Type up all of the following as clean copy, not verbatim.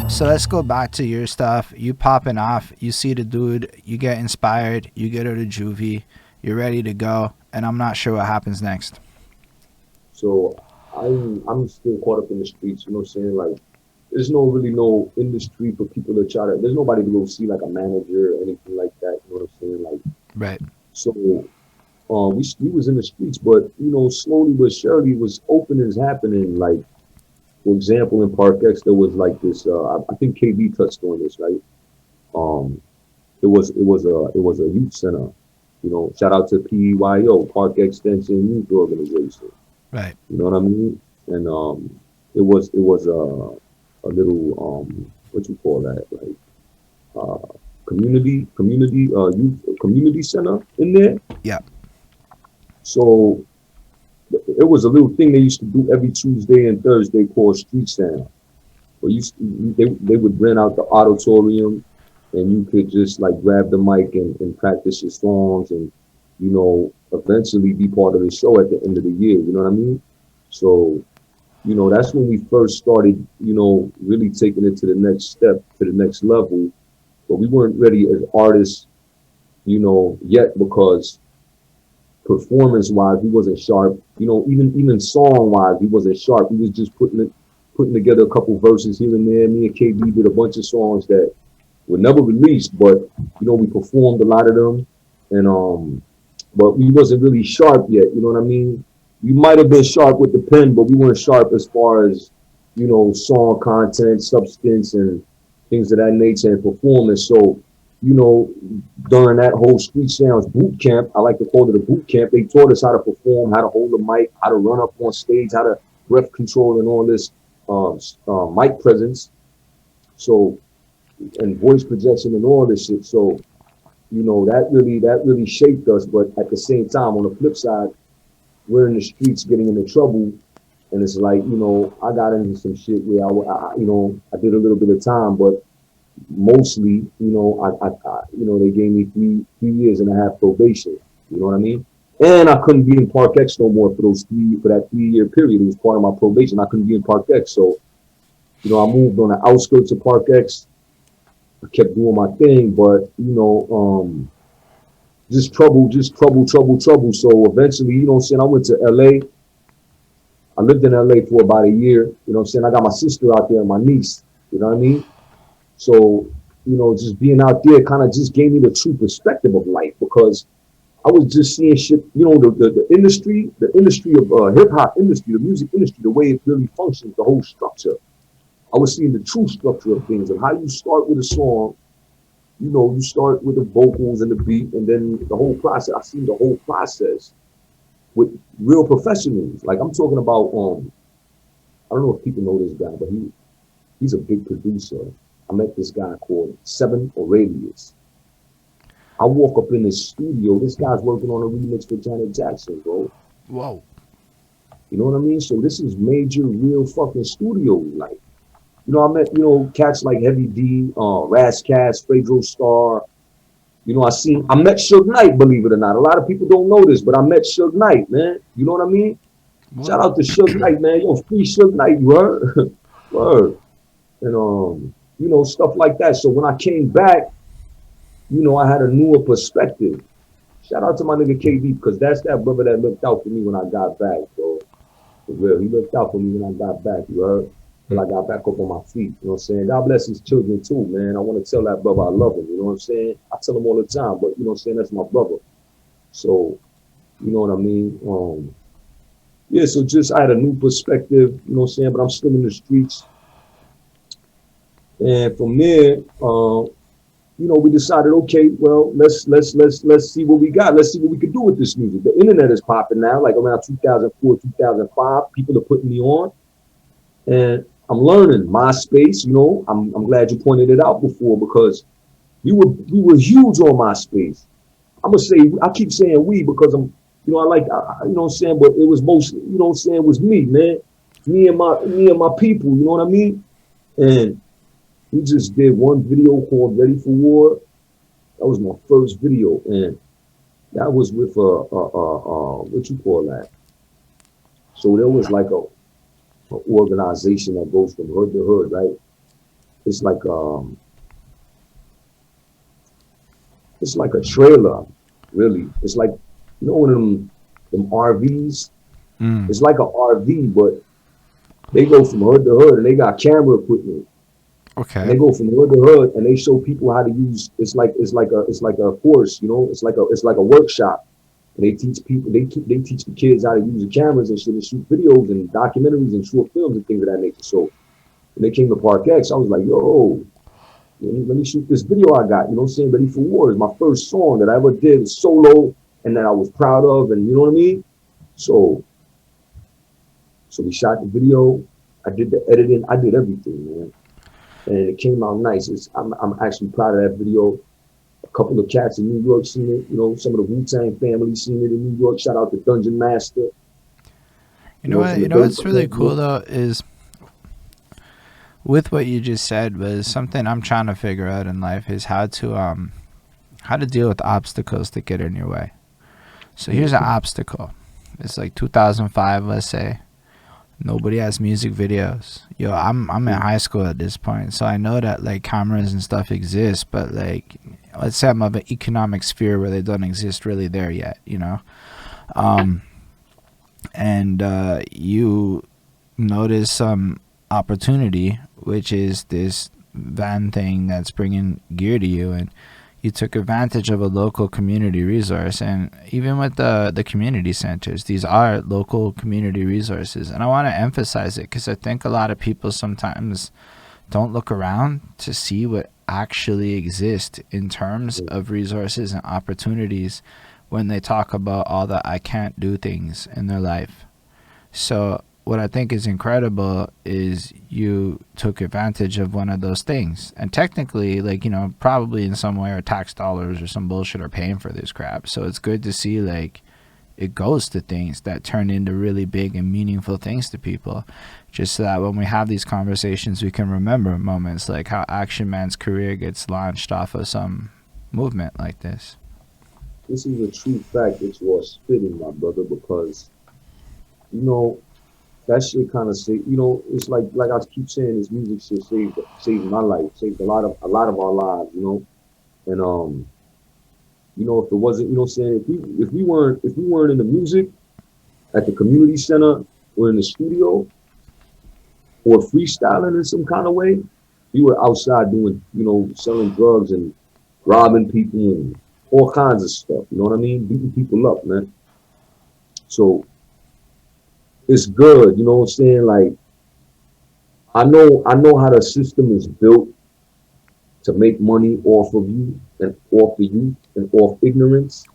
So let's go back to your stuff. You popping off, you see the dude, you get inspired, you get out of juvie, you're ready to go, and I'm not sure what happens next. So I'm still caught up in the streets, you know what I'm saying? Like there's no really no industry for people to try to there's nobody to go see like a manager or anything like that, you know what I'm saying? Like Right. so we was in the streets, but you know, slowly but surely was openings happening. Like for example, in Park X there was like this I think KB touched on this, right? Um it was a youth center. You know, shout out to PEYO, Park Extension Youth Organization. Right. You know what I mean? And it was a little what you call that, like community youth community center in there. Yeah. So it was a little thing they used to do every Tuesday and Thursday called Street Sound. Where they would rent out the auditorium, and you could just like grab the mic and practice your songs, and you know eventually be part of the show at the end of the year. You know what I mean? So you know that's when we first started. You know, really taking it to the next step, to the next level. But we weren't ready as artists, you know, yet because performance wise we wasn't sharp. You know, even song wise we wasn't sharp. We was just putting together a couple verses here and there. Me and KB did a bunch of songs that were never released, but you know we performed a lot of them, and but we wasn't really sharp yet. You know what I mean? We might have been sharp with the pen, but we weren't sharp as far as you know song content, substance, and things of that nature and performance. So you know during that whole Street Sounds boot camp, I like to call it a boot camp. They taught us how to perform, how to hold a mic, how to run up on stage, how to breath control and all this mic presence. So and voice projection and all this shit. So you know that really shaped us. But at the same time, on the flip side, we're in the streets getting into trouble, and it's like you know I got into some shit where you know I did a little bit of time, but mostly you know I you know they gave me three years and a half probation. You know what I mean? And I couldn't be in Park X no more for that 3 year period. It was part of my probation. I couldn't be in Park X, so you know I moved on the outskirts of Park X. I kept doing my thing, but you know, just trouble. So eventually, you know what I'm saying, I went to LA. I lived in LA for about a year. You know what I'm saying? I got my sister out there and my niece. You know what I mean? So, you know, just being out there kind of just gave me the true perspective of life because I was just seeing shit, you know, the industry of hip hop industry, the music industry, the way it really functions, the whole structure. I was seeing the true structure of things and how you start with a song. You know, you start with the vocals and the beat, and then the whole process. I seen the whole process with real professionals. Like I'm talking about, I don't know if people know this guy, but he's a big producer. I met this guy called Seven Aurelius. I walk up in his studio. This guy's working on a remix for Janet Jackson, bro. Whoa. You know what I mean? So this is major, real fucking studio. Like, you know, I met, you know, cats like Heavy D, Rascats, Fredro Star. You know, I met Suge Knight, believe it or not. A lot of people don't know this, but I met Suge Knight, man. You know what I mean? Shout Whoa. out to Suge Knight, man. Yo, free Suge Knight, you heard? Word. And, you know, stuff like that. So when I came back, you know, I had a newer perspective. Shout out to my nigga KB, because that's that brother that looked out for me when I got back, bro. For real. He looked out for me when I got back, you heard? Till I got back up on my feet. You know what I'm saying? God bless his children too, man. I want to tell that brother I love him. You know what I'm saying? I tell him all the time, but you know what I'm saying? That's my brother. So, you know what I mean? Yeah, so just I had a new perspective, you know what I'm saying? But I'm still in the streets. And from there, you know, we decided, okay, well, let's see what we got. Let's see what we can do with this music. The internet is popping now, like around 2004, 2005. People are putting me on. And I'm learning MySpace. You know, I'm glad you pointed it out before because we were huge on MySpace. I'm gonna say I keep saying we because you know I like you know what I'm saying, but it was mostly you know what I'm saying it was me, man, me and my people. You know what I mean? And we just did one video called "Ready for War." That was my first video, and that was with what you call that? So there was like a an organization that goes from hood to hood, right? It's like it's like a trailer, really. It's like you know them RVs. Mm. It's like an RV, but they go from hood to hood, and they got camera equipment, and Okay. they go from hood to hood, and they show people how to use. It's like a course, you know. It's like a workshop. And they teach people, they teach the kids how to use the cameras and shit and shoot videos and documentaries and short films and things of that nature. So when they came to Park X, I was like, yo, let me shoot this video I got, you know what I'm saying? Ready for War is my first song that I ever did solo and that I was proud of, and you know what I mean? So so we shot the video, I did the editing, I did everything, man. And it came out nice. I'm actually proud of that video. A couple of cats in New York seen it, you know, some of the Wu-Tang family seen it in New York. Shout out to Dungeon Master, You you know know, what? from the You know Dirty what's really cool Club. though is with what you just said was something I'm trying to figure out in life is how to deal with obstacles that get in your way. So here's an obstacle. It's like 2005, let's say. Nobody has music videos. Yo, I'm in high school at this point, so I know that like cameras and stuff exist, but like let's say I'm of an economic sphere where they don't exist really there yet, you know. Um, and you notice some opportunity, which is this van thing that's bringing gear to you, and you took advantage of a local community resource. And even with the community centers, these are local community resources, and I want to emphasize it because I think a lot of people sometimes don't look around to see what actually exists in terms of resources and opportunities when they talk about all the I can't do things in their life. So what I think is incredible is you took advantage of one of those things. And technically, like, you know, probably in some way our tax dollars or some bullshit are paying for this crap. So it's good to see like it goes to things that turn into really big and meaningful things to people. Just so that when we have these conversations we can remember moments like how Action Man's career gets launched off of some movement like this. This is a true fact that you are spitting, my brother, because you know that shit kind of say, you know, it's like I keep saying, this music shit saved my life, saved a lot of our lives, you know. And you know, if it wasn't, you know, what I'm saying if we weren't in the music at the community center or in the studio or freestyling in some kind of way, we were outside doing, you know, selling drugs and robbing people and all kinds of stuff. You know what I mean? Beating people up, man. So it's good, you know what I'm saying? Like I know how the system is built to make money off of you and off the youth and off ignorance.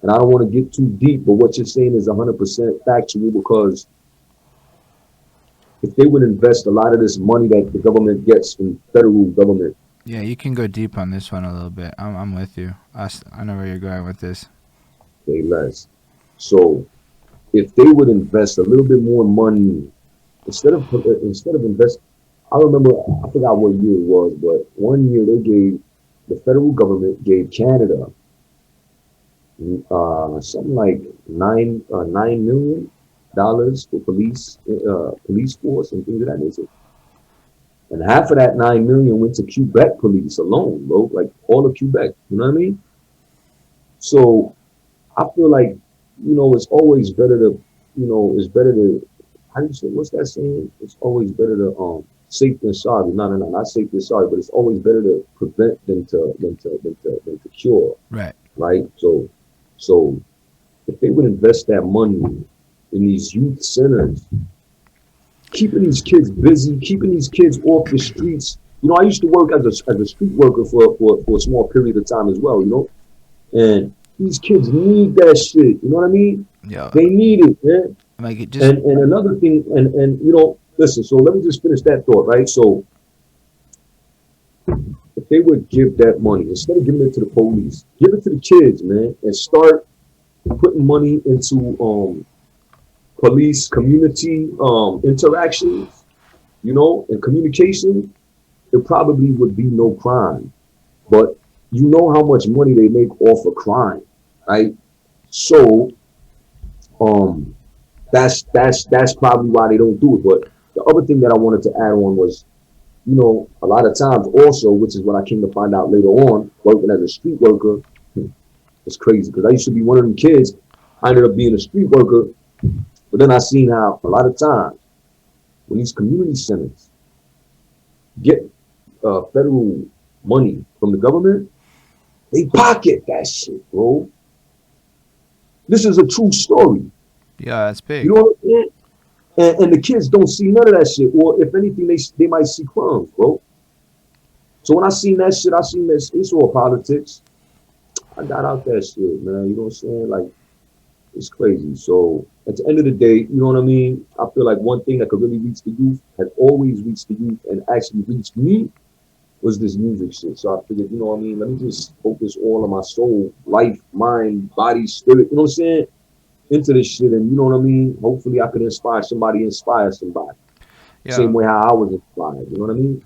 And I don't want to get too deep, but what you're saying is 100% factual because if they would invest a lot of this money that the government gets from federal government, Yeah, you can go deep on this one a little bit. I'm with you. I know where you're going with this. they less. So if they would invest a little bit more money instead of invest, I remember I forgot what year it was, but one year they gave the federal government gave Canada something like $9 million for police force and things of that nature. And half of that 9 million went to Quebec police alone, bro. Like all of Quebec. You know what I mean? So I feel like, you know, it's always better to, you know, it's better to how do you say what's that saying? It's always better to safe than sorry. No, not safe than sorry, but it's always better to prevent than to cure. Right. Right? So if they would invest that money in these youth centers, keeping these kids busy, keeping these kids off the streets. You know, I used to work as a street worker for a small period of time as well, you know? And these kids need that shit. You know what I mean? Yeah. They need it, man. Like it just And another thing, and you know, listen, so let me just finish that thought, right? So if they would give that money, instead of giving it to the police, give it to the kids, man, and start putting money into police community interactions, you know, and communication, there probably would be no crime. But you know how much money they make off of crime, right? So um that's probably why they don't do it. But The other thing that I wanted to add on was, you know, a lot of times also, which is what I came to find out later on, working as a street worker, it's crazy because I used to be one of them kids. I ended up being a street worker, but then I seen how a lot of times when these community centers get federal money from the government, they pocket that shit, bro. This is a true story. Yeah, that's You big. know what I'm saying? And the kids don't see none of that shit, or if anything, they might see crumbs, bro. So when I seen that shit, I seen this. It's all politics. I got out that shit, man. You know what I'm saying? Like it's crazy. So at the end of the day, you know what I mean? I feel like one thing that could really reach the youth has always reached the youth and actually reached me was this music shit. So I figured, you know what I mean? Let me just focus all of my soul, life, mind, body, spirit. You know what I'm saying? Into this shit, and you know what I mean. Hopefully, I could inspire somebody. Same Yeah. way how I was inspired. You know what I mean?